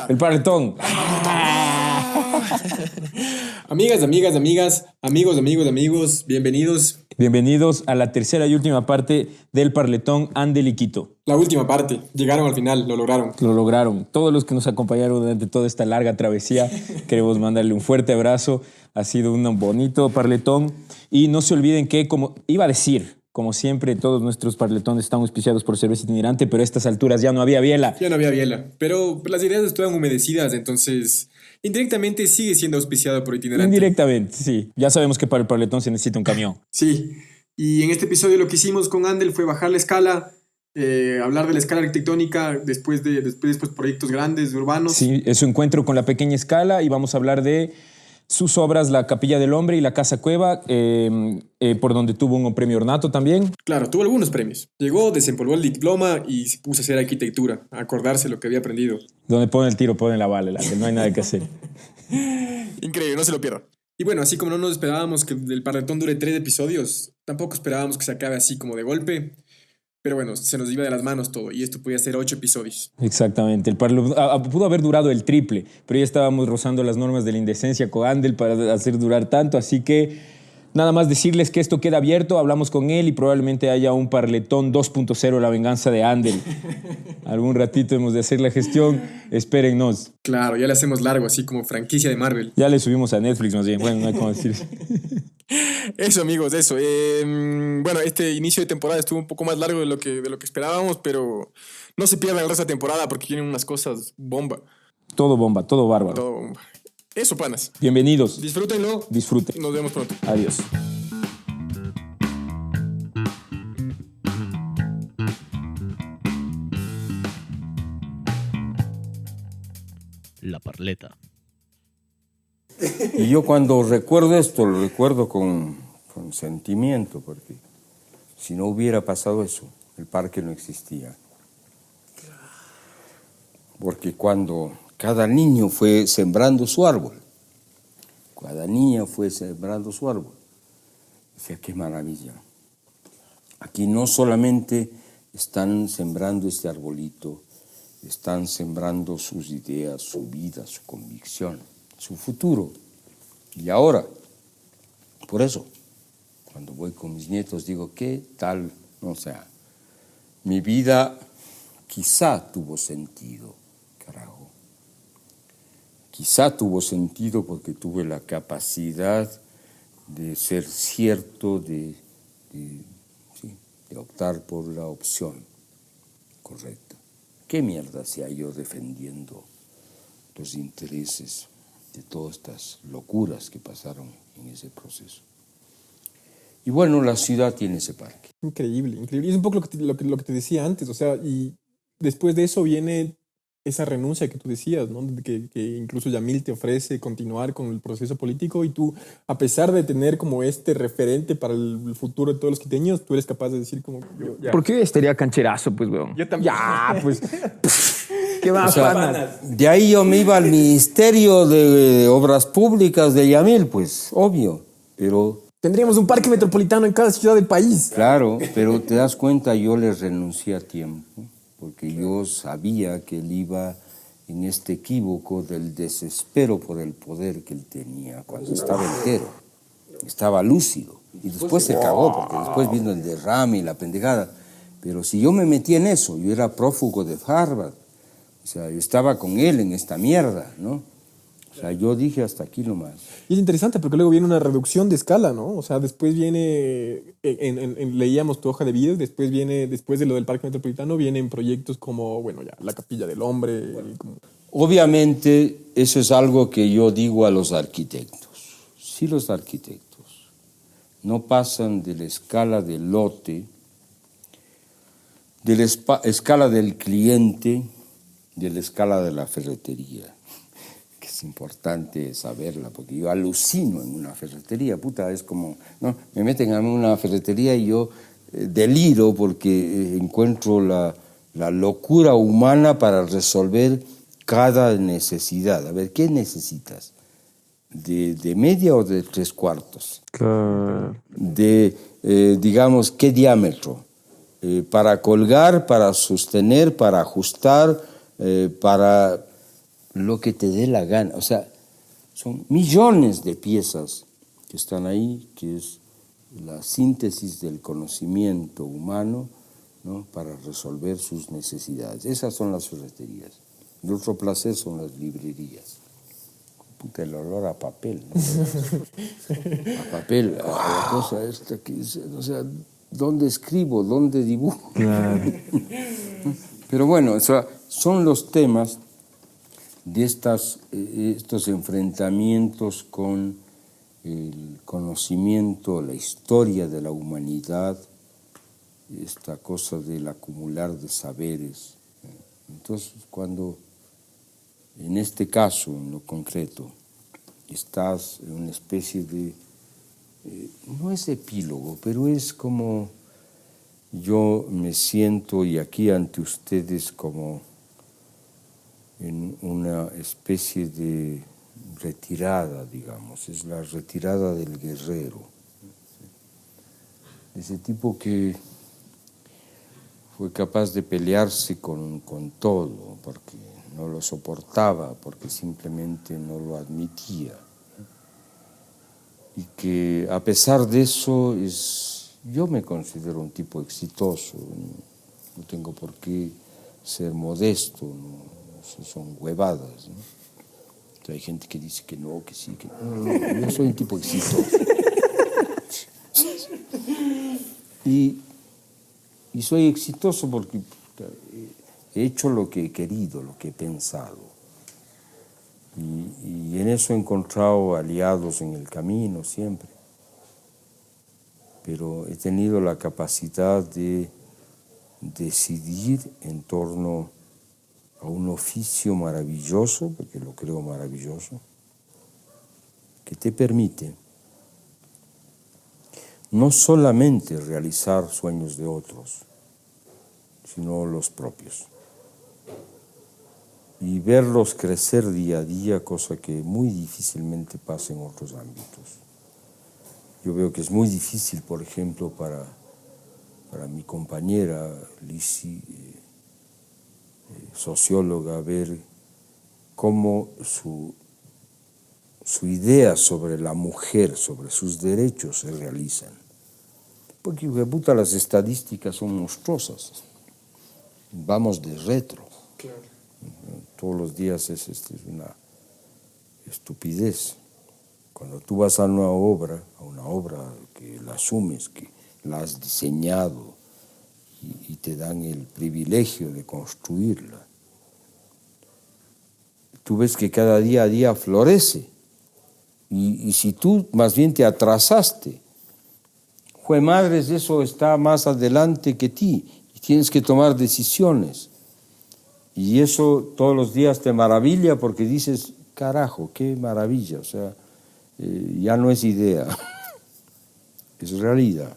El parletón. Amigas, amigos, bienvenidos. Bienvenidos a la tercera y última parte del parletón Andel y Quito. La última parte, llegaron al final, lo lograron. Lo lograron. Todos los que nos acompañaron durante toda esta larga travesía, queremos mandarle un fuerte abrazo. Ha sido un bonito parletón. Y no se olviden que, como iba a decir, como siempre, todos nuestros parletones están auspiciados por Cerveza Itinerante, pero a estas alturas ya no había biela. Ya no había biela, pero las ideas estaban humedecidas, entonces indirectamente sigue siendo auspiciado por Itinerante. Indirectamente, sí. Ya sabemos que para el parletón se necesita un camión. Sí, y en este episodio lo que hicimos con Andel fue bajar la escala, hablar de la escala arquitectónica después proyectos grandes, urbanos. Sí, es su encuentro con la pequeña escala y vamos a hablar de sus obras, La Capilla del Hombre y La Casa Cueva, por donde tuvo un premio Ornato también. Claro, tuvo algunos premios. Llegó, desempolvó el diploma y se puso a hacer arquitectura, a acordarse lo que había aprendido. Donde pone el tiro, pone la bala, que no hay nada que hacer. Increíble, no se lo pierdan. Y bueno, así como no nos esperábamos que el parletón dure 3 episodios, tampoco esperábamos que se acabe así como de golpe. Pero bueno, se nos iba de las manos todo y esto podía ser 8 episodios. Exactamente. Pudo haber durado el triple, pero ya estábamos rozando las normas de la indecencia con Andel para hacer durar tanto, así que nada más decirles que esto queda abierto, hablamos con él y probablemente haya un parletón 2.0, la venganza de Andel. Algún ratito hemos de hacer la gestión, espérennos. Claro, ya le hacemos largo, así como franquicia de Marvel. Ya le subimos a Netflix más bien, bueno, no hay cómo decir. Eso, amigos, eso. Bueno, este inicio de temporada estuvo un poco más largo de lo que esperábamos, pero no se pierdan el resto de temporada porque tienen unas cosas bomba. Todo bomba, todo bárbaro. Todo bomba. Eso, panas. Bienvenidos. Disfrútenlo. Disfruten. Nos vemos pronto. Adiós. La Parleta. Y yo cuando recuerdo esto, lo recuerdo con sentimiento, porque si no hubiera pasado eso, el parque no existía. Porque cuando cada niño fue sembrando su árbol, cada niña fue sembrando su árbol, decía, qué maravilla. Aquí no solamente están sembrando este arbolito, están sembrando sus ideas, su vida, su convicción, su futuro. Y ahora, por eso, cuando voy con mis nietos digo, ¿qué tal? O sea, mi vida quizá tuvo sentido, carajo. Quizá tuvo sentido porque tuve la capacidad de ser cierto, de optar por la opción correcta. ¿Qué mierda hacía yo defendiendo los intereses de todas estas locuras que pasaron en ese proceso? Y bueno, la ciudad tiene ese parque. Increíble, increíble. Y es un poco lo que te decía antes, o sea, y después de eso viene esa renuncia que tú decías, ¿no? Que incluso Yamil te ofrece continuar con el proceso político y tú, a pesar de tener como este referente para el futuro de todos los quiteños, tú eres capaz de decir como... ¿Por qué estaría cancherazo, pues, weón? Yo también. Ya, pues... ¿Qué más, O sea, panas? de ahí yo me iba al Ministerio de Obras Públicas de Yamil, pues, obvio, pero... Tendríamos un parque metropolitano en cada ciudad del país. Claro, pero te das cuenta, yo le renuncié a tiempo, porque yo sabía que él iba en este equívoco del desespero por el poder que él tenía cuando estaba entero, estaba lúcido. Y después se cagó, porque después vino el derrame y la pendejada. Pero si yo me metí en eso, yo era prófugo de Harvard, o sea, yo estaba con él en esta mierda, ¿no? O sea, yo dije hasta aquí nomás. Y es interesante porque luego viene una reducción de escala, ¿no? O sea, después viene, leíamos tu hoja de vida, después de lo del Parque Metropolitano, vienen proyectos como, bueno, ya, la Capilla del Hombre. Como... Obviamente, eso es algo que yo digo a los arquitectos. Si los arquitectos no pasan de la escala del lote, de la escala del cliente, de la escala de la ferretería, que es importante saberla, porque yo alucino en una ferretería, puta, es como, ¿no? Me meten a mí en una ferretería y yo deliro porque encuentro la locura humana para resolver cada necesidad. A ver, ¿qué necesitas? ¿De media o de 3/4? Claro. Digamos, ¿qué diámetro? para colgar, para sostener, para ajustar, para lo que te dé la gana. O sea, son millones de piezas que están ahí, que es la síntesis del conocimiento humano, ¿no?, para resolver sus necesidades. Esas son las ferreterías. El otro placer son las librerías. Puta, el olor a papel, ¿no? A papel, a la cosa esta que dice, o sea, ¿dónde escribo? ¿Dónde dibujo? Claro. Pero bueno, o sea, son los temas de estos enfrentamientos con el conocimiento, la historia de la humanidad, esta cosa del acumular de saberes. Entonces, cuando en este caso, en lo concreto, estás en una especie de, no es epílogo, pero es como yo me siento y aquí ante ustedes como en una especie de retirada, digamos, es la retirada del guerrero, ese tipo que fue capaz de pelearse con todo, porque no lo soportaba, porque simplemente no lo admitía. Y que a pesar de eso, yo me considero un tipo exitoso, no tengo por qué ser modesto, no, son huevadas, ¿no? Hay gente que dice que no, que sí, que no, yo soy un tipo exitoso. Y soy exitoso porque he hecho lo que he querido, lo que he pensado. Y en eso he encontrado aliados en el camino siempre. Pero he tenido la capacidad de decidir en torno a un oficio maravilloso, porque lo creo maravilloso, que te permite no solamente realizar sueños de otros, sino los propios. Y verlos crecer día a día, cosa que muy difícilmente pasa en otros ámbitos. Yo veo que es muy difícil, por ejemplo, para mi compañera Lisi, socióloga, ver cómo su idea sobre la mujer, sobre sus derechos se realizan. Porque, puta, las estadísticas son monstruosas. Vamos de retro. Claro. Todos los días es una estupidez. Cuando tú vas a una obra que la asumes, que la has diseñado y te dan el privilegio de construirla, tú ves que cada día a día florece. Y si tú más bien te atrasaste, jue madres, eso está más adelante que ti y tienes que tomar decisiones. Y eso todos los días te maravilla porque dices, carajo, qué maravilla, o sea, ya no es idea, es realidad.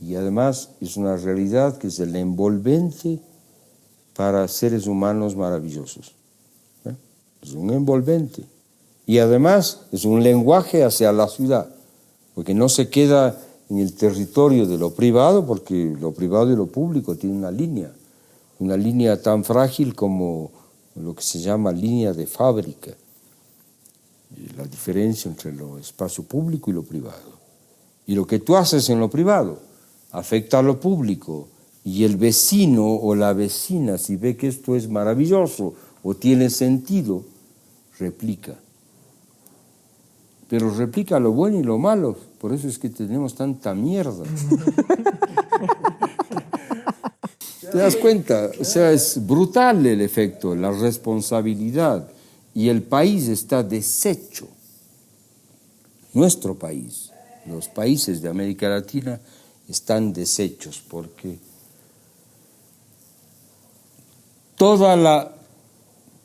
Y además es una realidad que es el envolvente para seres humanos maravillosos. Es un envolvente. Y además es un lenguaje hacia la ciudad, porque no se queda en el territorio de lo privado, porque lo privado y lo público tienen una línea tan frágil como lo que se llama línea de fábrica, la diferencia entre lo espacio público y lo privado. Y lo que tú haces en lo privado afecta a lo público, y el vecino o la vecina, si ve que esto es maravilloso o tiene sentido, replica. Pero replica lo bueno y lo malo, por eso es que tenemos tanta mierda. ¿Te das cuenta? O sea, es brutal el efecto, la responsabilidad, y el país está deshecho. Nuestro país, los países de América Latina están deshechos porque toda la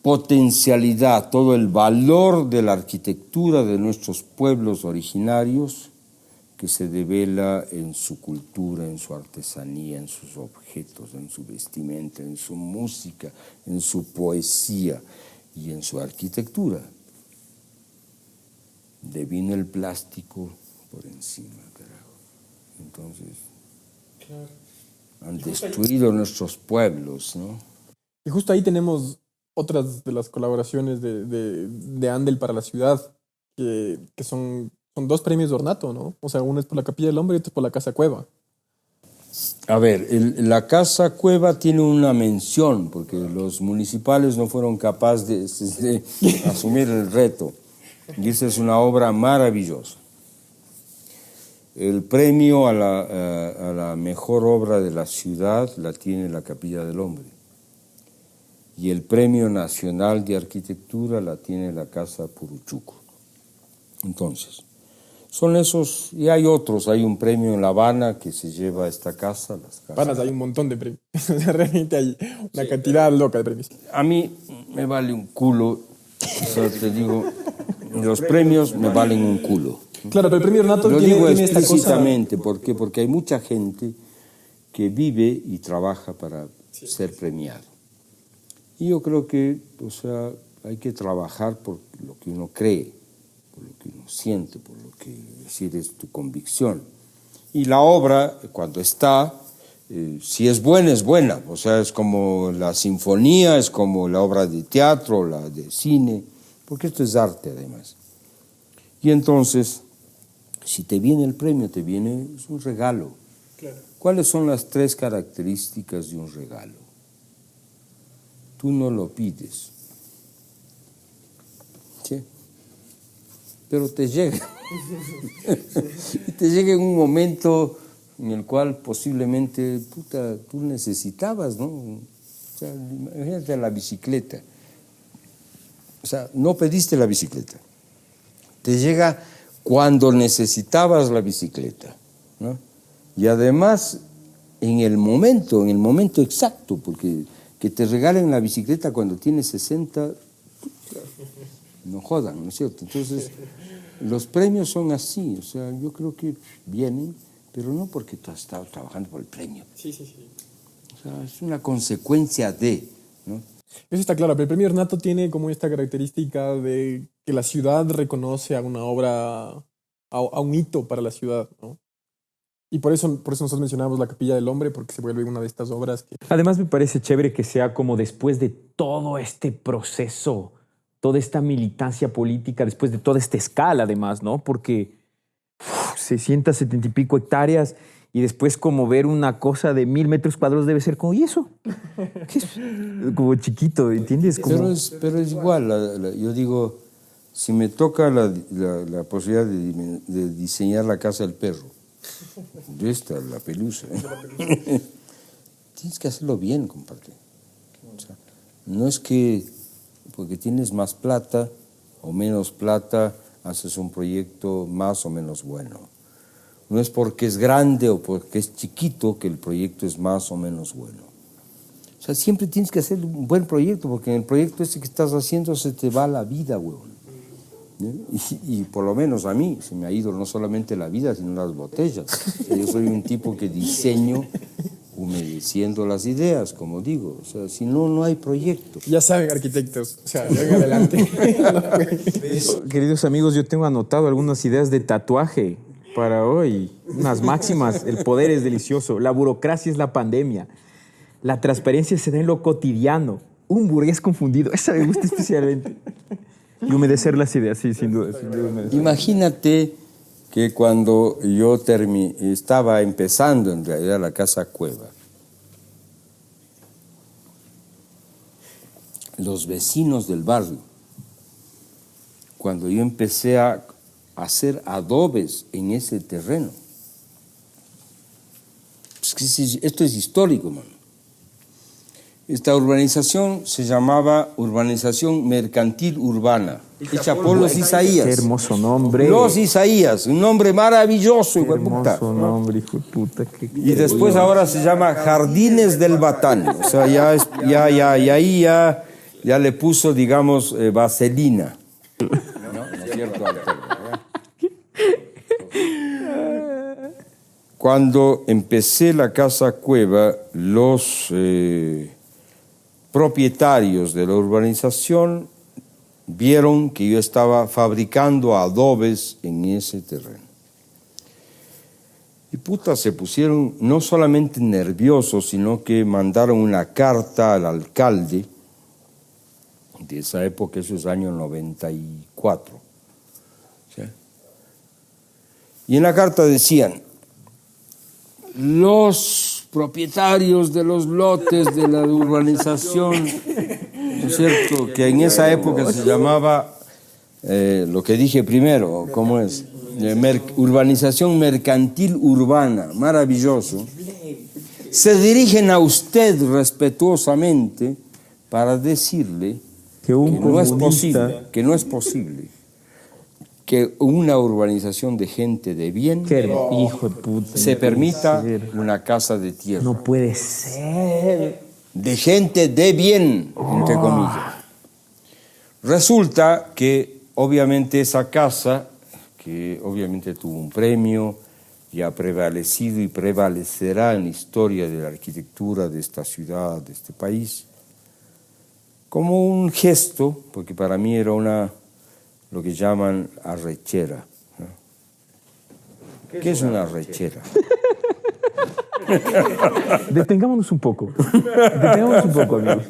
potencialidad, todo el valor de la arquitectura de nuestros pueblos originarios, que se devela en su cultura, en su artesanía, en sus objetos, en su vestimenta, en su música, en su poesía y en su arquitectura. Le vino el plástico por encima, carajo. Entonces, han destruido nuestros pueblos, ¿no? Y justo ahí tenemos otras de las colaboraciones de Andel para la ciudad, que son 2 premios de ornato, ¿no? O sea, uno es por la Capilla del Hombre y otro es por la Casa Cueva. A ver, la Casa Cueva tiene una mención, porque los municipales no fueron capaces de asumir el reto. Y esa es una obra maravillosa. El premio a la mejor obra de la ciudad la tiene la Capilla del Hombre. Y el Premio Nacional de Arquitectura la tiene la Casa Puruchuco. Entonces, son esos, y hay otros, hay un premio en La Habana que se lleva a esta casa. Las casas. Panas, hay un montón de premios. O sea, realmente hay una cantidad loca de premios. A mí me vale un culo, o sea, te digo, los premios me valen un culo. Claro, pero el premio Ornato Lo tiene digo esta cosa. explícitamente, ¿por qué? Porque hay mucha gente que vive y trabaja para ser premiado. Y yo creo que, o sea, hay que trabajar por lo que uno cree, por lo que uno siente, por lo que decir es tu convicción. Y la obra, cuando está, si es buena, o sea, es como la sinfonía, es como la obra de teatro, la de cine, porque esto es arte además. Y entonces, si te viene el premio, es un regalo. Claro. ¿Cuáles son las 3 características de un regalo? Tú no lo pides, ¿sí? Pero te llega. Y te llega en un momento en el cual posiblemente, tú necesitabas, ¿no? O sea, imagínate la bicicleta. O sea, no pediste la bicicleta. Te llega cuando necesitabas la bicicleta, ¿no? Y además, en el momento exacto, porque que te regalen la bicicleta cuando tienes 60, no jodan, ¿no es cierto? Entonces, los premios son así, o sea, yo creo que vienen, pero no porque tú has estado trabajando por el premio. Sí. O sea, es una consecuencia de, ¿no? Eso está claro, pero el premio Ornato tiene como esta característica de que la ciudad reconoce a una obra, a un hito para la ciudad, ¿no? Y por eso nosotros mencionamos la Capilla del Hombre, porque se vuelve una de estas obras que... Además me parece chévere que sea como después de todo este proceso, toda esta militancia política, después de toda esta escala además, ¿no? Porque 670 y pico hectáreas y después como ver una cosa de 1000 metros cuadrados debe ser como, ¿y eso? ¿Qué es? Como chiquito, ¿entiendes? Como... Pero es igual, yo digo, si me toca la posibilidad de diseñar la casa del perro, de esta, la pelusa, tienes que hacerlo bien, compadre. O sea, no es que porque tienes más plata o menos plata haces un proyecto más o menos bueno. No es porque es grande o porque es chiquito que el proyecto es más o menos bueno. O sea, siempre tienes que hacer un buen proyecto, porque en el proyecto ese que estás haciendo se te va la vida, huevón. Y por lo menos a mí se me ha ido no solamente la vida, sino las botellas. Yo soy un tipo que diseño humedeciendo las ideas, como digo. O sea, si no, no hay proyecto. Ya saben, arquitectos, o sea, vengan adelante. Queridos amigos, yo tengo anotado algunas ideas de tatuaje para hoy. Unas máximas. El poder es delicioso. La burocracia es la pandemia. La transparencia se da en lo cotidiano. Un burgués confundido. Esa me gusta especialmente. Y humedecer las ideas, sí, sin duda. Imagínate que cuando yo estaba empezando en realidad la Casa Cueva, los vecinos del barrio, cuando yo empecé a hacer adobes en ese terreno, esto es histórico, mano. Esta urbanización se llamaba Urbanización Mercantil Urbana, hecha por los Isaías. Qué hermoso nombre. Los Isaías, un nombre maravilloso, hijo de puta. Hermoso nombre, hijo de puta. Y después ahora se llama Jardines del Batán. O sea, ahí ya le puso, digamos, vaselina. ¿No es cierto? Cuando empecé la Casa Cueva, los propietarios de la urbanización vieron que yo estaba fabricando adobes en ese terreno. Y puta, se pusieron no solamente nerviosos, sino que mandaron una carta al alcalde de esa época, eso es año 94. ¿Sí? Y en la carta decían: los propietarios de los lotes de la urbanización, ¿no es cierto?, que en esa época se llamaba, lo que dije primero, ¿cómo es? Urbanización mercantil urbana, maravilloso. Se dirigen a usted respetuosamente para decirle que no es posible que una urbanización de gente de bien Hijo de puta. se permita una casa de tierra. No puede ser. De gente de bien, entre comillas. Resulta que obviamente esa casa, que obviamente tuvo un premio y ha prevalecido y prevalecerá en la historia de la arquitectura de esta ciudad, de este país, como un gesto, porque para mí era lo que llaman arrechera, ¿no? ¿Qué es una arrechera? Detengámonos un poco, amigos.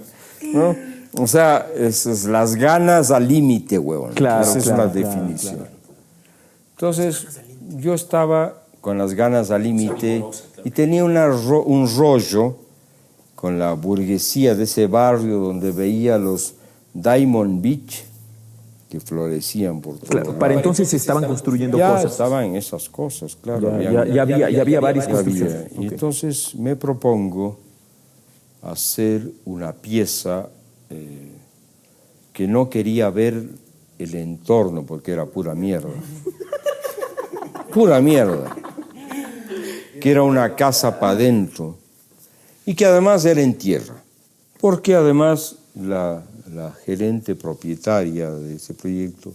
¿No? O sea, es las ganas al límite, huevón. Claro, esa es la definición. Claro. Entonces, yo estaba con las ganas al límite y tenía un rollo con la burguesía de ese barrio donde veía los Diamond Beach que florecían por todo. Claro, para entonces se estaban construyendo ya cosas. Estaban esas cosas, claro. Ya había varias construcciones. Y entonces me propongo hacer una pieza que no quería ver el entorno porque era pura mierda. Pura mierda. Que era una casa para adentro y que además era en tierra. Porque además la gerente propietaria de ese proyecto,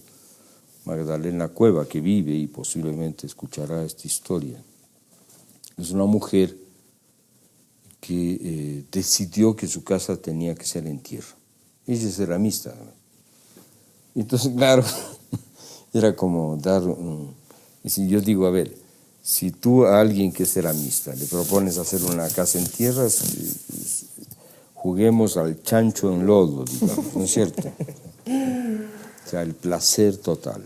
Magdalena Cueva, que vive y posiblemente escuchará esta historia, es una mujer que decidió que su casa tenía que ser en tierra. Ella es ceramista. Entonces, claro, era como dar yo digo, a ver, si tú a alguien que es ceramista le propones hacer una casa en tierra, juguemos al chancho en lodo, digamos, ¿no es cierto? O sea, el placer total.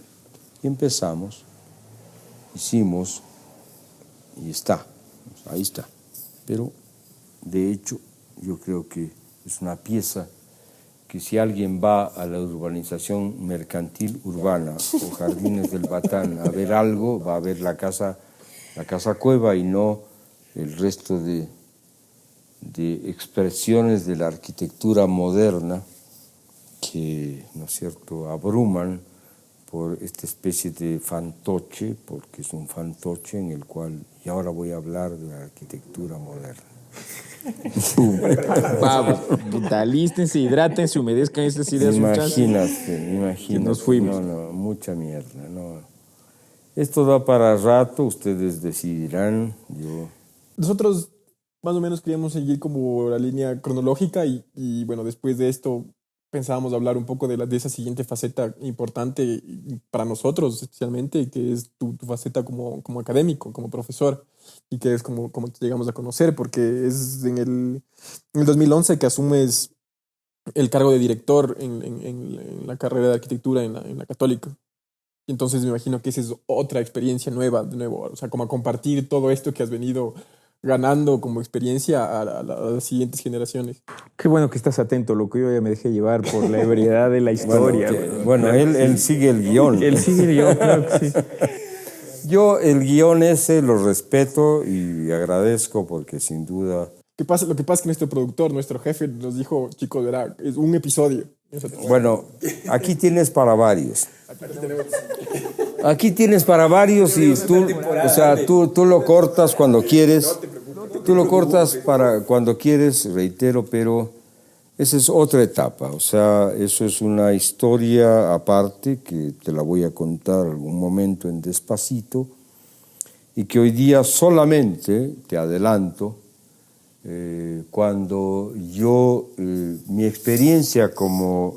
Y empezamos, hicimos, y está, ahí está. Pero, de hecho, yo creo que es una pieza que si alguien va a la urbanización mercantil urbana o Jardines del Batán a ver algo, va a ver la casa Cueva y no el resto de expresiones de la arquitectura moderna que, ¿no es cierto?, abruman por esta especie de fantoche, porque es un fantoche en el cual, y ahora voy a hablar de la arquitectura moderna. Vamos, alístense, hidrátense, humedezcan estas ideas. Imagínate. Nos fuimos. No, mucha mierda. No. Esto da para rato, ustedes decidirán. Nosotros más o menos queríamos seguir como la línea cronológica y bueno, después de esto pensábamos hablar un poco de esa siguiente faceta importante para nosotros especialmente, que es tu faceta como académico, como profesor, y que es como te llegamos a conocer, porque es en el 2011 que asumes el cargo de director en la carrera de arquitectura en la Católica. Y entonces me imagino que esa es otra experiencia nueva, de nuevo, o sea, como a compartir todo esto que has venido ganando como experiencia a las siguientes generaciones. Qué bueno que estás atento, loco. Yo ya me dejé llevar por la ebriedad de la historia. Bueno, él sigue el guión. Él sigue el guión, claro que sí. Yo el guión ese lo respeto y agradezco porque sin duda... Lo que pasa es que nuestro productor, nuestro jefe nos dijo, chicos, es un episodio. Bueno, aquí tienes para varios. Aquí tienes para varios y tú lo cortas cuando quieres. Tú lo cortas para cuando quieres, reitero, pero esa es otra etapa. O sea, eso es una historia aparte que te la voy a contar algún momento en Despacito y que hoy día solamente, te adelanto, cuando yo, mi experiencia como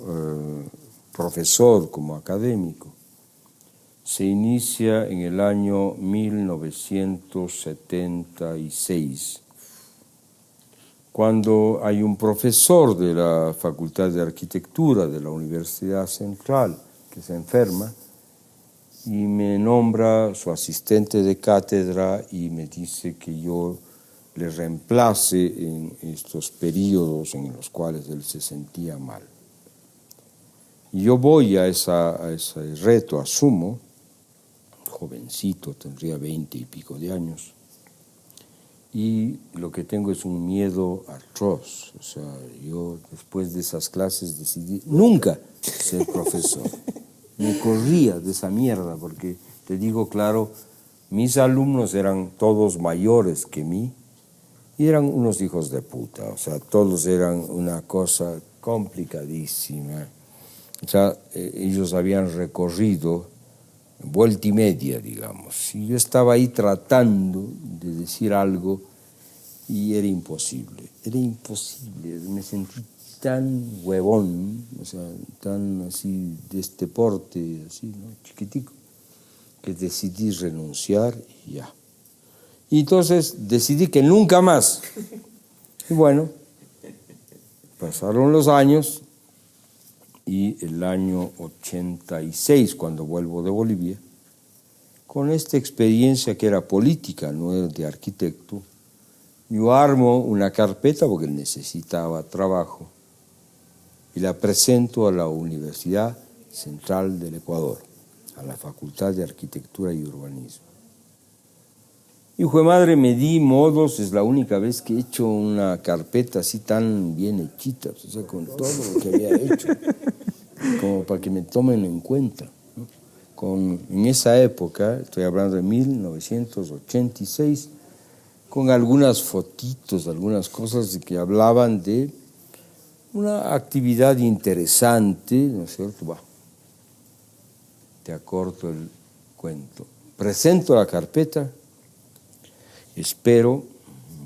profesor, como académico, se inicia en el año 1976, cuando hay un profesor de la Facultad de Arquitectura de la Universidad Central que se enferma y me nombra su asistente de cátedra y me dice que yo le reemplace en estos periodos en los cuales él se sentía mal. Y yo voy a ese reto, asumo, jovencito, tendría 20 y pico de años, y lo que tengo es un miedo atroz. O sea, yo después de esas clases decidí nunca ser profesor. Me corría de esa mierda porque, te digo claro, mis alumnos eran todos mayores que mí y eran unos hijos de puta. O sea, todos eran una cosa complicadísima. O sea, ellos habían recorrido vuelta y media, digamos. Y yo estaba ahí tratando de decir algo y era imposible. Me sentí tan huevón, o sea, tan así de este porte, así, ¿no? Chiquitico, que decidí renunciar y ya. Y entonces decidí que nunca más. Y bueno, pasaron los años y el año 86, cuando vuelvo de Bolivia, con esta experiencia que era política, no era de arquitecto, yo armo una carpeta porque necesitaba trabajo y la presento a la Universidad Central del Ecuador, a la Facultad de Arquitectura y Urbanismo. Hijo de madre, me di modos, es la única vez que he hecho una carpeta así tan bien hechita, o sea, con todo lo que había hecho, como para que me tomen en cuenta, ¿no? En esa época, estoy hablando de 1986, con algunas fotitos, algunas cosas que hablaban de una actividad interesante, ¿no es cierto? Bah, te acorto el cuento. Presento la carpeta, espero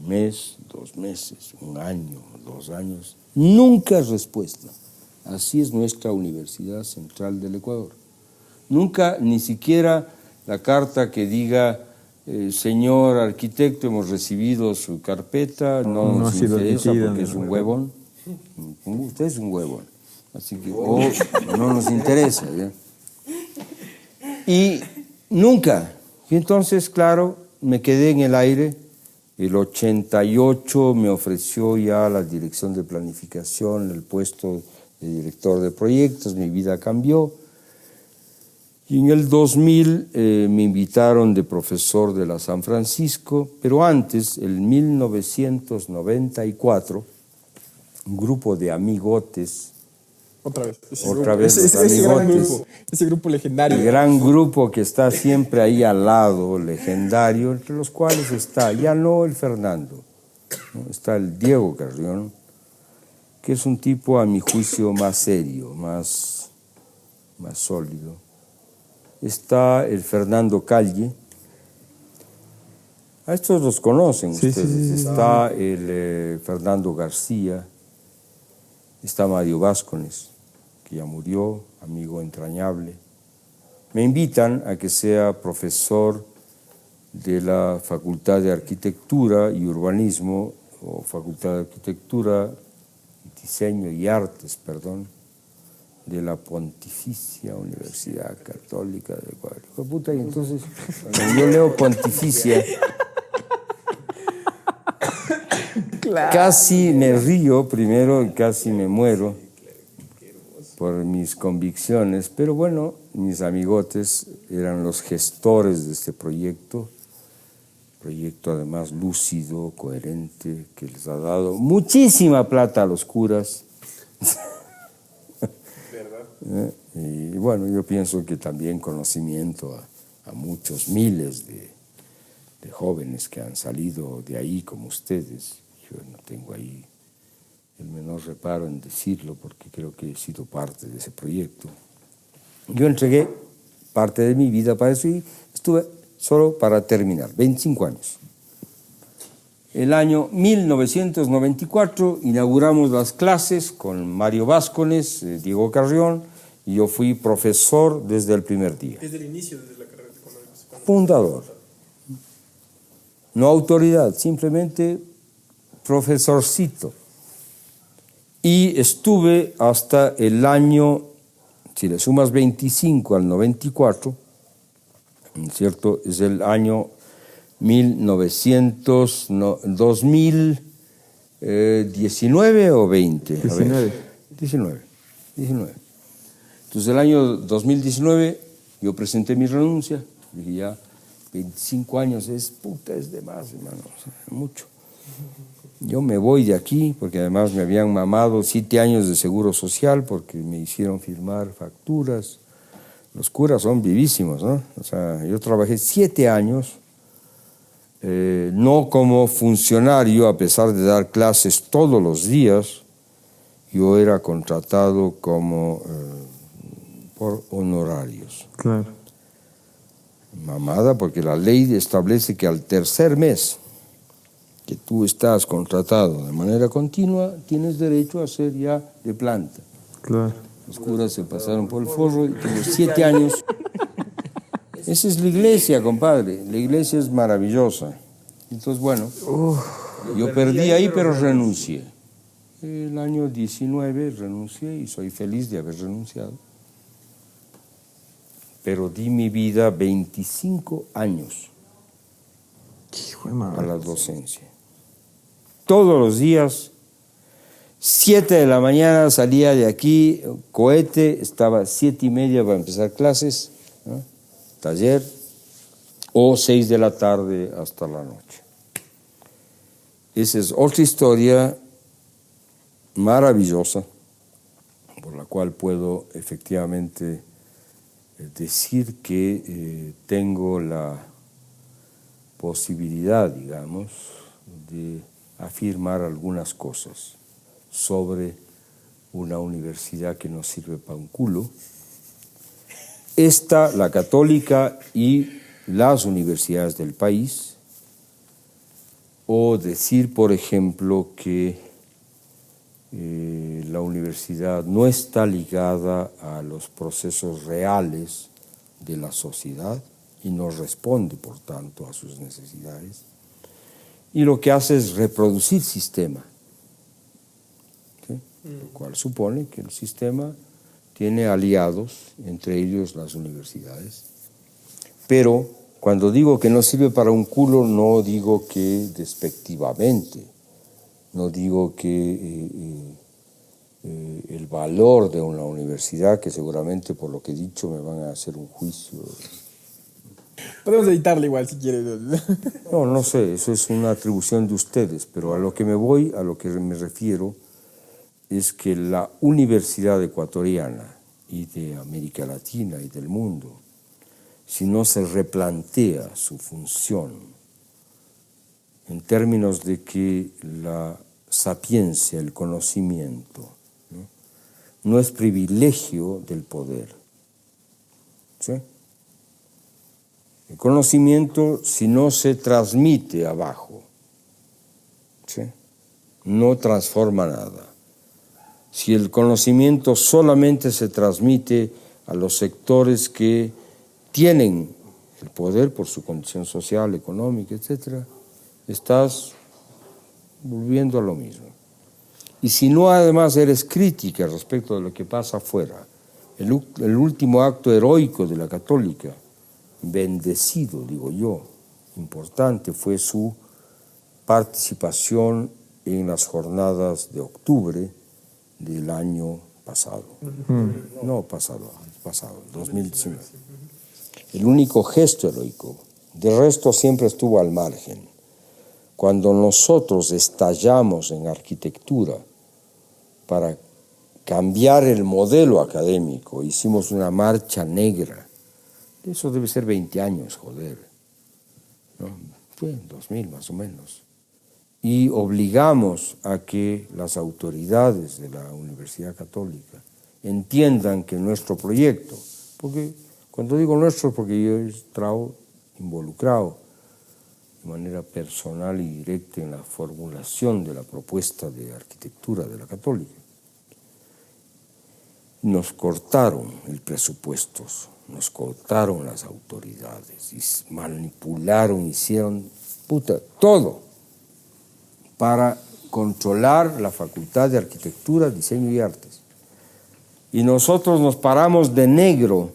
un mes, 2 meses, 1 año, 2 años, nunca respuesta. Así es nuestra Universidad Central del Ecuador. Nunca, ni siquiera la carta que diga, señor arquitecto, hemos recibido su carpeta, no nos interesa porque es un huevón. Usted es un huevón, así que no nos interesa, ¿ya? Y nunca. Y entonces, claro, me quedé en el aire. El 88 me ofreció ya la dirección de planificación, el puesto de director de proyectos, mi vida cambió. Y en el 2000 me invitaron de profesor de la San Francisco, pero antes, en 1994, un grupo de amigotes. Otra vez. Ese grupo legendario. El gran grupo que está siempre ahí al lado, legendario, entre los cuales está, ya no el Fernando, ¿no? Está el Diego Carrión, que es un tipo, a mi juicio, más serio, más sólido. Está el Fernando Calle. A estos los conocen ustedes. Sí. Está el Fernando García. Está Mario Vázquez, que ya murió, amigo entrañable. Me invitan a que sea profesor de la Facultad de Arquitectura y Urbanismo, o Facultad de Arquitectura, Diseño y Artes, perdón, de la Pontificia Universidad Católica de Ecuador. Y entonces, cuando yo leo Pontificia, claro, casi me río primero y casi me muero por mis convicciones, pero bueno, mis amigotes eran los gestores de este proyecto además lúcido, coherente, que les ha dado muchísima plata a los curas. Y bueno, yo pienso que también conocimiento a muchos miles de jóvenes que han salido de ahí como ustedes. Yo no tengo ahí el menor reparo en decirlo porque creo que he sido parte de ese proyecto. Yo entregué parte de mi vida para eso y estuve solo para terminar, 25 años. El año 1994 inauguramos las clases con Mario Vázquez, Diego Carrión y yo fui profesor desde el primer día. Desde el inicio de la carrera. Fundador. No autoridad, simplemente profesorcito. Y estuve hasta el año, si le sumas 25 al 94, ¿no es cierto? Es el año 2019 o 20. 19. 19. Entonces el año 2019 yo presenté mi renuncia. Dije ya 25 años es de más, hermano, o sea, mucho. Yo me voy de aquí porque además me habían mamado 7 años de seguro social porque me hicieron firmar facturas. Los curas son vivísimos, ¿no? O sea, yo trabajé 7 años, no como funcionario, a pesar de dar clases todos los días. Yo era contratado como por honorarios. Claro. Mamada, porque la ley establece que al tercer mes que tú estás contratado de manera continua, tienes derecho a ser ya de planta. Claro. Los curas se pasaron por el forro y tuve 7 años. Esa es la iglesia, compadre. La iglesia es maravillosa. Entonces, bueno, yo perdí ahí, pero renuncié. El año 19 renuncié y soy feliz de haber renunciado. Pero di mi vida 25 años a la docencia. Todos los días, 7 de la mañana salía de aquí, cohete, estaba 7:30 para empezar clases, ¿no? Taller, o 6 de la tarde hasta la noche. Esa es otra historia maravillosa, por la cual puedo efectivamente decir que tengo la posibilidad, digamos, de afirmar algunas cosas sobre una universidad que no sirve para un culo. Esta, la católica y las universidades del país, o decir, por ejemplo, que la universidad no está ligada a los procesos reales de la sociedad y no responde, por tanto, a sus necesidades. Y lo que hace es reproducir sistema, ¿sí? Lo cual supone que el sistema tiene aliados, entre ellos las universidades. Pero cuando digo que no sirve para un culo, no digo que despectivamente, no digo que el valor de una universidad, que seguramente por lo que he dicho me van a hacer un juicio. Podemos editarle igual si quieres. No sé, eso es una atribución de ustedes, pero a lo que me voy, a lo que me refiero, es que la universidad ecuatoriana y de América Latina y del mundo, si no se replantea su función en términos de que la sapiencia, el conocimiento, no es privilegio del poder, ¿sí? El conocimiento, si no se transmite abajo, ¿sí?, no transforma nada. Si el conocimiento solamente se transmite a los sectores que tienen el poder por su condición social, económica, etc., estás volviendo a lo mismo. Y si no además eres crítica respecto de lo que pasa afuera, el último acto heroico de la católica, bendecido, digo yo, importante, fue su participación en las jornadas de octubre del año pasado. No pasado, 2019. El único gesto heroico. De resto siempre estuvo al margen. Cuando nosotros estallamos en arquitectura para cambiar el modelo académico, hicimos una marcha negra. Eso debe ser 20 años, joder, ¿no? Fue en 2000 más o menos. Y obligamos a que las autoridades de la Universidad Católica entiendan que nuestro proyecto, porque cuando digo nuestro, porque yo he estado involucrado de manera personal y directa en la formulación de la propuesta de arquitectura de la Católica. nos cortaron el presupuesto, nos cortaron las autoridades, y manipularon, hicieron todo para controlar la Facultad de Arquitectura, Diseño y Artes. Y nosotros nos paramos de negro,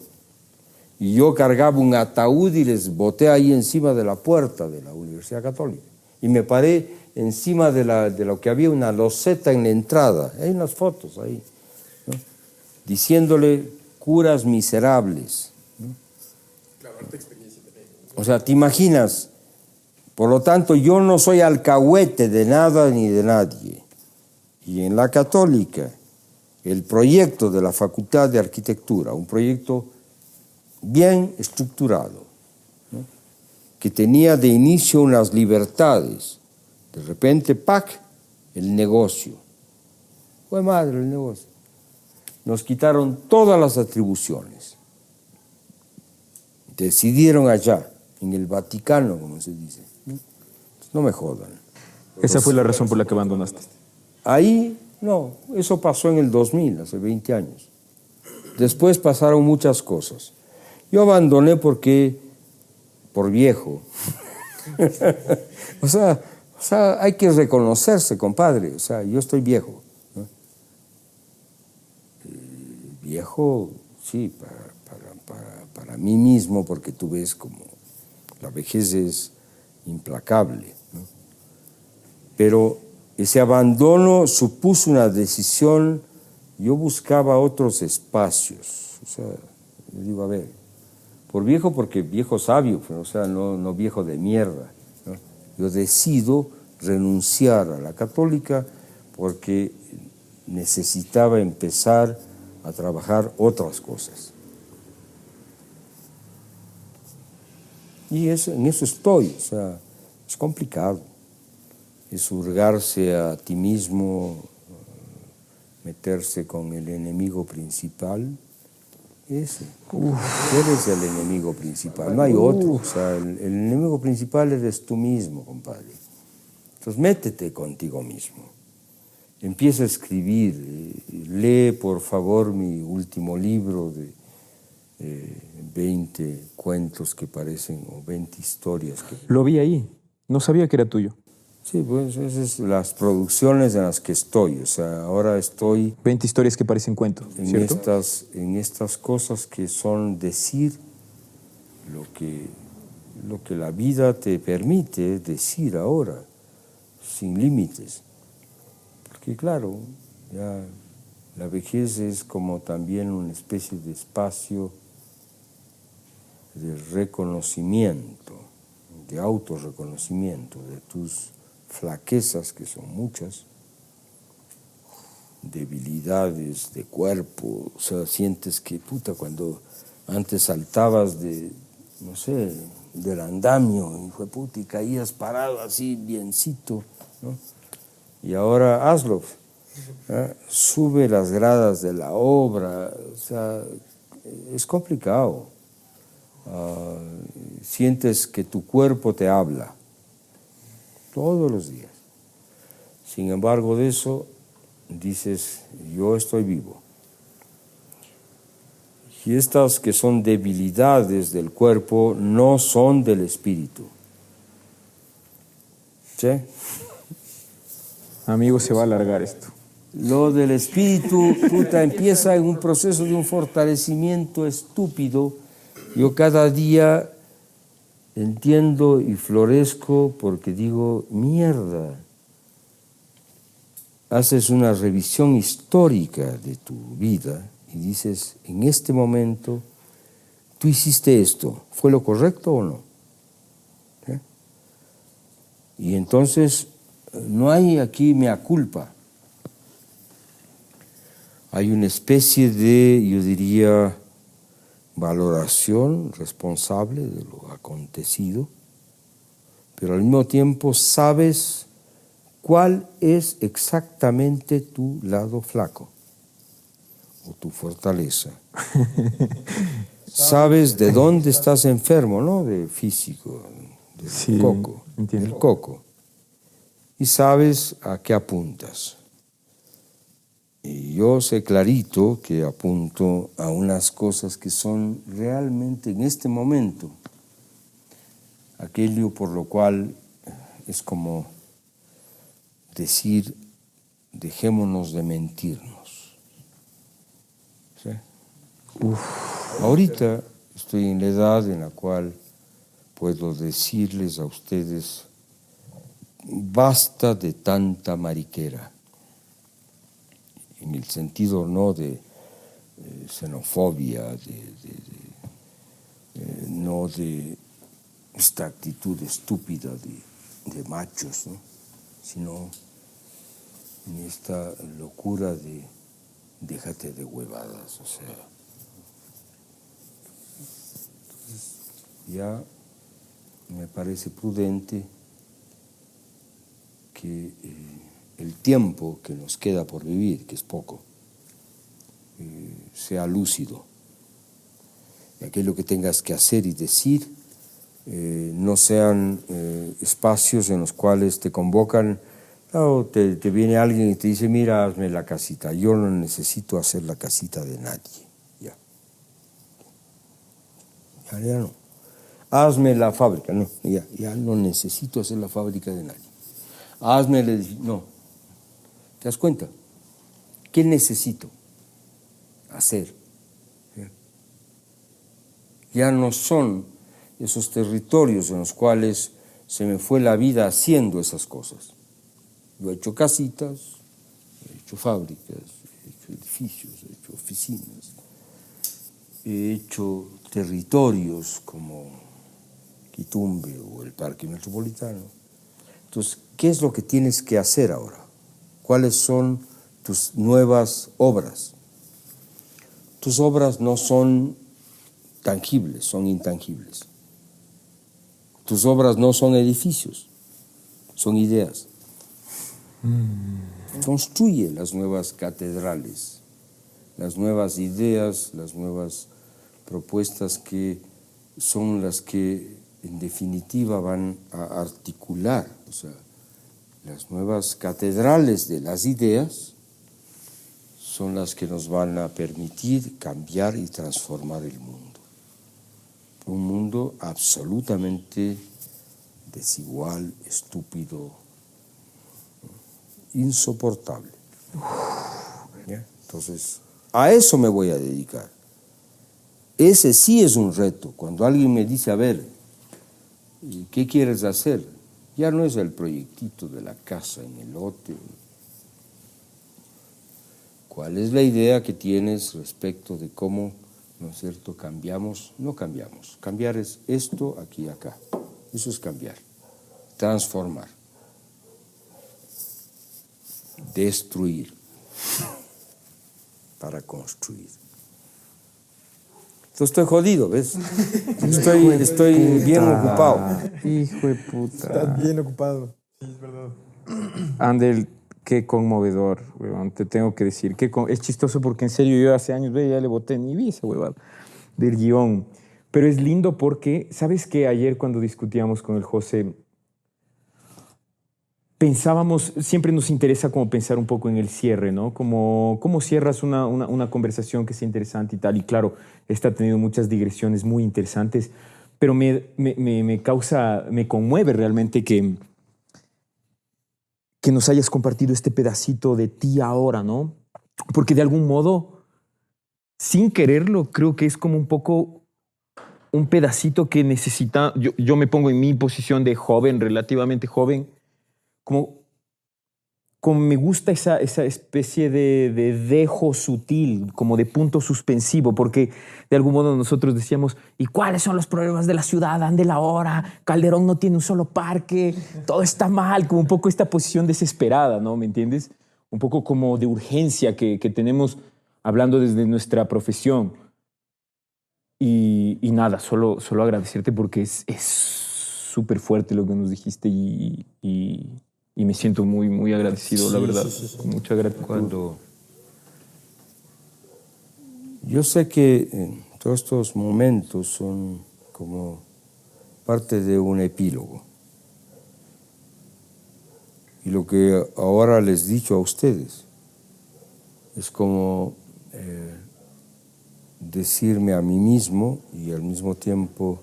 y yo cargaba un ataúd y les boté ahí encima de la puerta de la Universidad Católica. Y me paré encima de lo que había una loseta en la entrada, hay unas fotos ahí, ¿no? Diciéndole curas miserables, ¿no? O sea, ¿te imaginas? Por lo tanto, yo no soy alcahuete de nada ni de nadie. Y en la Católica, el proyecto de la Facultad de Arquitectura, un proyecto bien estructurado, ¿no? Que tenía de inicio unas libertades, de repente, ¡pac!, el negocio. Fue madre el negocio. Nos quitaron todas las atribuciones. Decidieron allá, en el Vaticano, como se dice. No me jodan. Esa fue la razón por la que abandonaste. Ahí, no, eso pasó en el 2000, hace 20 años. Después pasaron muchas cosas. Yo abandoné por viejo. o sea, hay que reconocerse, compadre. O sea, yo estoy viejo, ¿no? Viejo, sí, para mí mismo, porque tú ves como la vejez es implacable, ¿no? Pero ese abandono supuso una decisión. Yo buscaba otros espacios. O sea, le digo, a ver, por viejo, porque viejo sabio, pero, o sea, no viejo de mierda, ¿no? Yo decido renunciar a la Católica porque necesitaba empezar a trabajar otras cosas. Y en eso estoy, o sea, es complicado. Es hurgarse a ti mismo, meterse con el enemigo principal. Ese. Eres el enemigo principal, no hay otro. O sea, el enemigo principal eres tú mismo, compadre. Entonces métete contigo mismo. Empieza a escribir. Lee, por favor, mi último libro de 20 cuentos que parecen, o 20 historias. Lo vi ahí. No sabía que era tuyo. Sí, pues esas son las producciones en las que estoy. O sea, ahora estoy 20 historias que parecen cuentos, ¿cierto? en estas cosas que son decir lo que la vida te permite decir ahora, sin límites. Porque claro, ya la vejez es como también una especie de espacio de reconocimiento, de autorreconocimiento de tus flaquezas, que son muchas, debilidades de cuerpo. O sea, sientes que, cuando antes saltabas del andamio, y caías parado así, biencito, ¿no? Y ahora hazlo, ¿eh? Sube las gradas de la obra, o sea, es complicado. Sientes que tu cuerpo te habla todos los días. Sin embargo de eso, dices, yo estoy vivo. Y estas que son debilidades del cuerpo no son del espíritu. ¿Sí? Amigo, se va a alargar esto. Lo del espíritu, empieza en un proceso de un fortalecimiento estúpido. Yo cada día entiendo y florezco porque digo, mierda, haces una revisión histórica de tu vida y dices, en este momento, tú hiciste esto, ¿fue lo correcto o no? ¿Eh? Y entonces, no hay aquí mea culpa. Hay una especie de, yo diría, valoración responsable de lo acontecido, pero al mismo tiempo sabes cuál es exactamente tu lado flaco o tu fortaleza. Sabes de dónde estás enfermo, ¿no? De físico, del coco, entiendo. del coco. Y sabes a qué apuntas. Y yo sé clarito que apunto a unas cosas que son realmente en este momento aquello por lo cual es como decir, dejémonos de mentirnos. ¿Sí? Ahorita estoy en la edad en la cual puedo decirles a ustedes, basta de tanta mariquera, en el sentido no de xenofobia, no de esta actitud estúpida de machos, ¿no? Sino en esta locura de déjate de huevadas, o sea. Entonces, ya me parece prudente que el tiempo que nos queda por vivir, que es poco, sea lúcido. Y aquello que tengas que hacer y decir no sean espacios en los cuales te convocan, o te viene alguien y te dice, mira, hazme la casita. Yo no necesito hacer la casita de nadie. Ya no. Hazme la fábrica. No, ya no necesito hacer la fábrica de nadie. Hazme el edificio. No. ¿Te das cuenta? ¿Qué necesito hacer? Ya no son esos territorios en los cuales se me fue la vida haciendo esas cosas. Yo he hecho casitas, he hecho fábricas, he hecho edificios, he hecho oficinas, he hecho territorios como Quitumbe o el Parque Metropolitano. Entonces, ¿qué es lo que tienes que hacer ahora? ¿Cuáles son tus nuevas obras? Tus obras no son tangibles, son intangibles. Tus obras no son edificios, son ideas. Construye las nuevas catedrales, las nuevas ideas, las nuevas propuestas que son las que en definitiva van a articular, o sea, las nuevas catedrales de las ideas son las que nos van a permitir cambiar y transformar el mundo. Un mundo absolutamente desigual, estúpido, insoportable. ¿Ya? Entonces, a eso me voy a dedicar. Ese sí es un reto. Cuando alguien me dice, a ver, ¿qué quieres hacer? Ya no es el proyectito de la casa en el lote. ¿Cuál es la idea que tienes respecto de cómo, ¿no es cierto?, cambiamos? No cambiamos. Cambiar es esto, aquí y acá. Eso es cambiar. Transformar. Destruir. Para construir. Entonces estoy jodido, ¿ves? Estoy bien ocupado. Hijo de puta. Estás bien ocupado. Sí, es verdad. Ander, qué conmovedor, weón, te tengo que decir. Es chistoso porque en serio yo hace años ya le boté ni vi esa huevada del guión. Pero es lindo porque, ¿sabes qué? Ayer cuando discutíamos con el José, pensábamos, siempre nos interesa como pensar un poco en el cierre, ¿no? Como cómo cierras una conversación que sea interesante y tal. Y claro, esta ha tenido muchas digresiones muy interesantes, pero me conmueve realmente que nos hayas compartido este pedacito de ti ahora, ¿no? Porque de algún modo, sin quererlo, creo que es como un poco un pedacito que necesita, yo me pongo en mi posición de joven, relativamente joven, como me gusta esa especie de dejo sutil, como de punto suspensivo, porque de algún modo nosotros decíamos, ¿y cuáles son los problemas de la ciudad? Ande la hora, Calderón no tiene un solo parque, todo está mal, como un poco esta posición desesperada, ¿no? ¿Me entiendes? Un poco como de urgencia que tenemos hablando desde nuestra profesión. Y nada, solo agradecerte porque es súper fuerte lo que nos dijiste y me siento muy, muy agradecido, la verdad. Sí. Con mucha gratitud. Yo sé que todos estos momentos son como parte de un epílogo. Y lo que ahora les he dicho a ustedes es como decirme a mí mismo y al mismo tiempo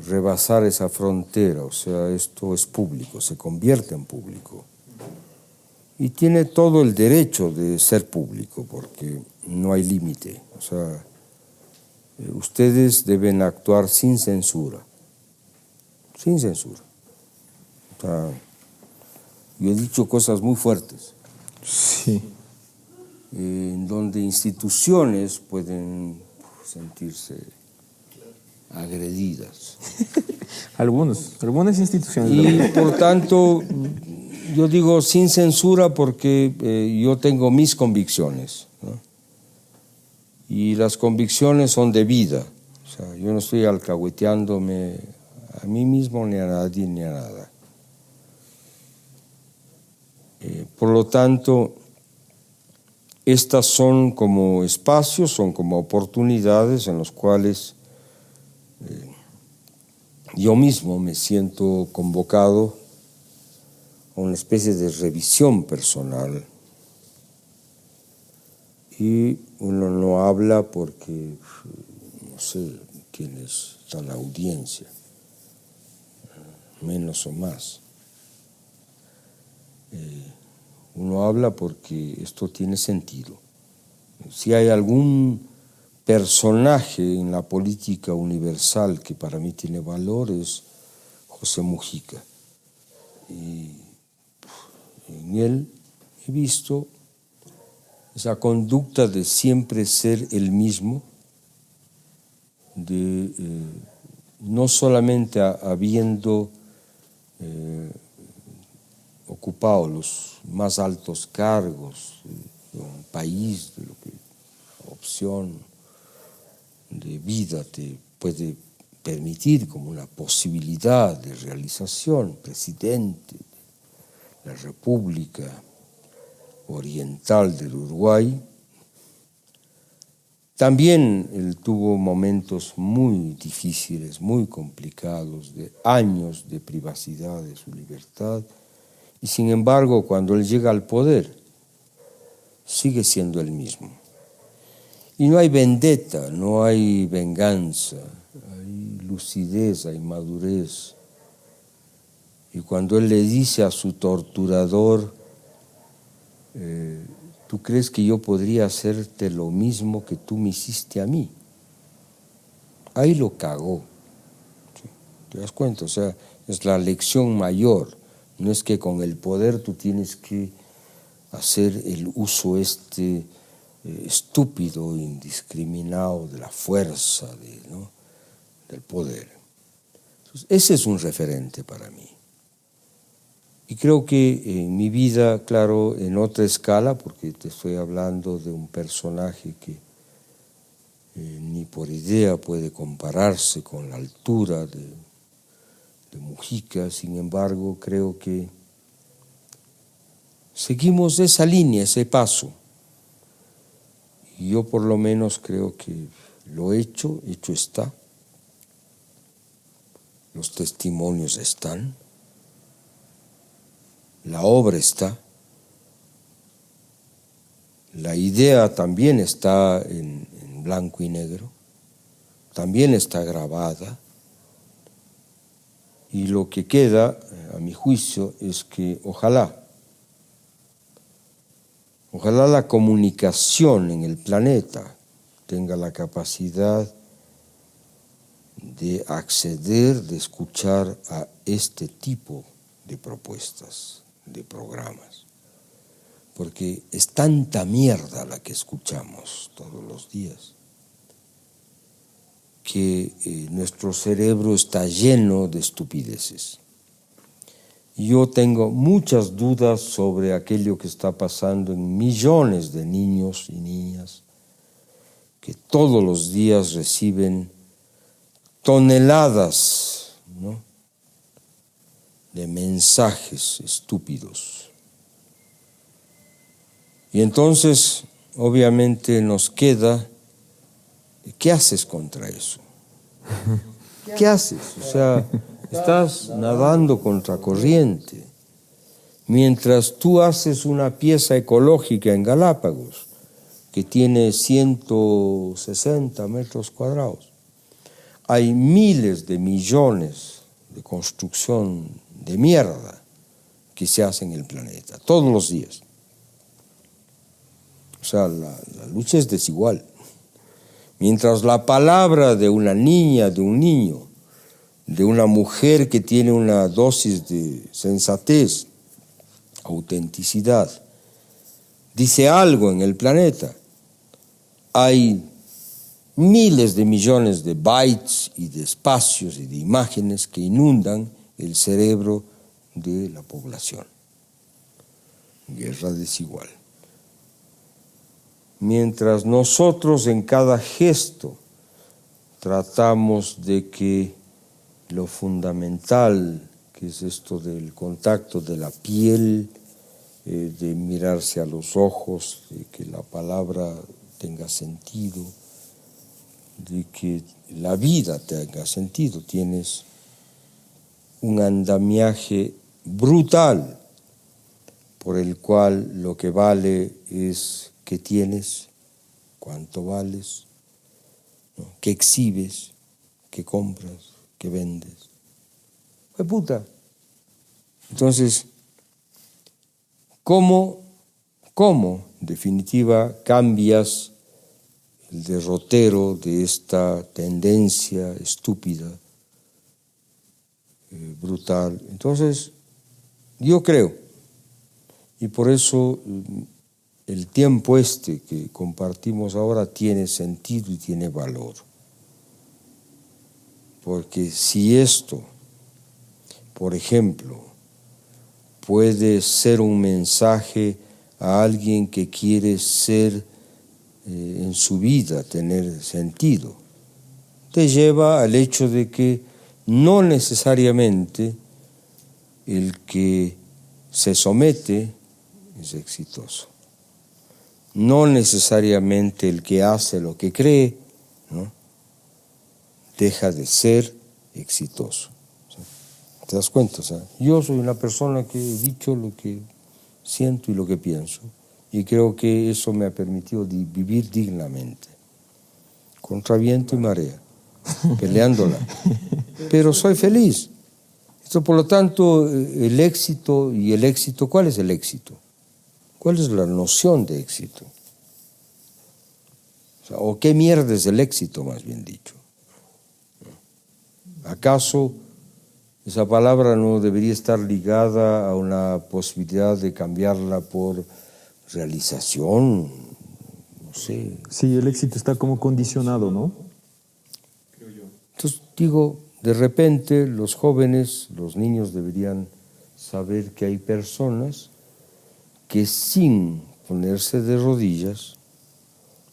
rebasar esa frontera, o sea, esto es público, se convierte en público. Y tiene todo el derecho de ser público, porque no hay límite. O sea, ustedes deben actuar sin censura. Sin censura. O sea, yo he dicho cosas muy fuertes. Sí. En donde instituciones pueden sentirse agredidas. Algunas instituciones. Y por tanto, yo digo sin censura porque yo tengo mis convicciones, ¿no? Y las convicciones son de vida. O sea, yo no estoy alcahueteándome a mí mismo, ni a nadie, ni a nada. Por lo tanto, estas son como espacios, son como oportunidades en los cuales yo mismo me siento convocado a una especie de revisión personal. Y uno no habla porque no sé quién está la audiencia, menos o más. Uno habla porque esto tiene sentido. Si hay algún personaje en la política universal que para mí tiene valor, es José Mujica. Y en él he visto esa conducta de siempre ser el mismo, de no solamente habiendo ocupado los más altos cargos de un país, de lo que opción de vida te puede permitir como una posibilidad de realización, presidente de la República Oriental del Uruguay. También él tuvo momentos muy difíciles, muy complicados, de años de privacidad de su libertad, y sin embargo, cuando él llega al poder, sigue siendo el mismo. Y no hay vendetta, no hay venganza, hay lucidez, hay madurez. Y cuando él le dice a su torturador, ¿tú crees que yo podría hacerte lo mismo que tú me hiciste a mí? Ahí lo cagó. ¿Te das cuenta? O sea, es la lección mayor. No es que con el poder tú tienes que hacer el uso estúpido, indiscriminado de la fuerza, ¿no?, del poder. Entonces, ese es un referente para mí. Y creo que en mi vida, claro, en otra escala, porque te estoy hablando de un personaje que ni por idea puede compararse con la altura de Mujica, sin embargo, creo que seguimos esa línea, ese paso. Y yo por lo menos creo que lo hecho está. Los testimonios están. La obra está. La idea también está en blanco y negro. También está grabada. Y lo que queda, a mi juicio, es que ojalá la comunicación en el planeta tenga la capacidad de acceder, de escuchar a este tipo de propuestas, de programas. Porque es tanta mierda la que escuchamos todos los días, que nuestro cerebro está lleno de estupideces. Yo tengo muchas dudas sobre aquello que está pasando en millones de niños y niñas que todos los días reciben toneladas, ¿no?, de mensajes estúpidos. Y entonces, obviamente, nos queda, ¿qué haces contra eso? ¿Qué haces? O sea, estás nadando contra corriente. Mientras tú haces una pieza ecológica en Galápagos que tiene 160 metros cuadrados, hay miles de millones de construcción de mierda que se hace en el planeta, todos los días. O sea, la lucha es desigual. Mientras la palabra de una niña, de un niño, de una mujer que tiene una dosis de sensatez, autenticidad, dice algo en el planeta, hay miles de millones de bytes y de espacios y de imágenes que inundan el cerebro de la población. Guerra desigual. Mientras nosotros en cada gesto tratamos de que lo fundamental, que es esto del contacto de la piel, de mirarse a los ojos, de que la palabra tenga sentido, de que la vida tenga sentido, tienes un andamiaje brutal por el cual lo que vale es qué tienes, cuánto vales, ¿no? Qué exhibes, qué compras, qué vendes. ¡Fue puta! Entonces, ¿cómo, en definitiva, cambias el derrotero de esta tendencia estúpida, brutal? Entonces, yo creo, y por eso el tiempo que compartimos ahora tiene sentido y tiene valor. Porque si esto, por ejemplo, puede ser un mensaje a alguien que quiere ser en su vida, tener sentido, te lleva al hecho de que no necesariamente el que se somete es exitoso. No necesariamente el que hace lo que cree, ¿no?, deja de ser exitoso. ¿Te das cuenta? O sea, yo soy una persona que he dicho lo que siento y lo que pienso, y creo que eso me ha permitido vivir dignamente, contra viento y marea, peleándola. Pero soy feliz. Esto, por lo tanto, el éxito, ¿cuál es el éxito? ¿Cuál es la noción de éxito? O qué mierda es el éxito, más bien dicho. ¿Acaso esa palabra no debería estar ligada a una posibilidad de cambiarla por realización? No sé. Sí, el éxito está como condicionado, ¿no? Creo yo. Entonces digo, de repente los jóvenes, los niños deberían saber que hay personas que sin ponerse de rodillas,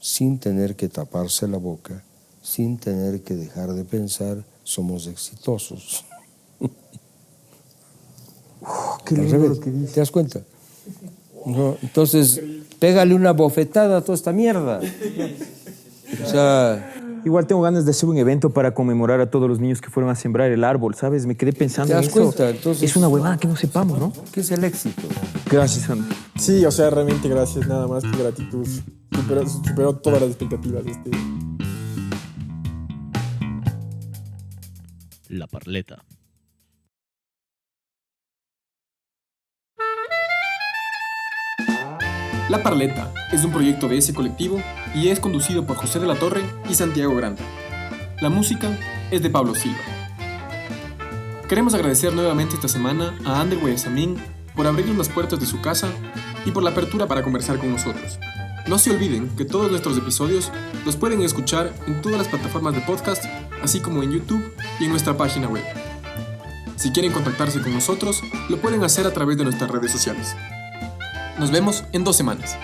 sin tener que taparse la boca, sin tener que dejar de pensar, somos exitosos. Qué lindo lo que dices. ¿Te das cuenta? No, entonces, pégale una bofetada a toda esta mierda. O sea, igual tengo ganas de hacer un evento para conmemorar a todos los niños que fueron a sembrar el árbol, ¿sabes? Me quedé pensando ¿te en das eso. cuenta? Entonces, es una huevada que no sepamos, ¿no? ¿qué es el éxito? Gracias, Andrés. Sí, o sea, realmente gracias, nada más que gratitud. Superó todas las expectativas de este. La Parleta. La Parleta es un proyecto de ese colectivo y es conducido por José de la Torre y Santiago Granda. La música es de Pablo Silva. Queremos agradecer nuevamente esta semana a Ander Guayasamín por abrirnos las puertas de su casa y por la apertura para conversar con nosotros. No se olviden que todos nuestros episodios los pueden escuchar en todas las plataformas de podcast, así como en YouTube y en nuestra página web. Si quieren contactarse con nosotros, lo pueden hacer a través de nuestras redes sociales. Nos vemos en 2 semanas.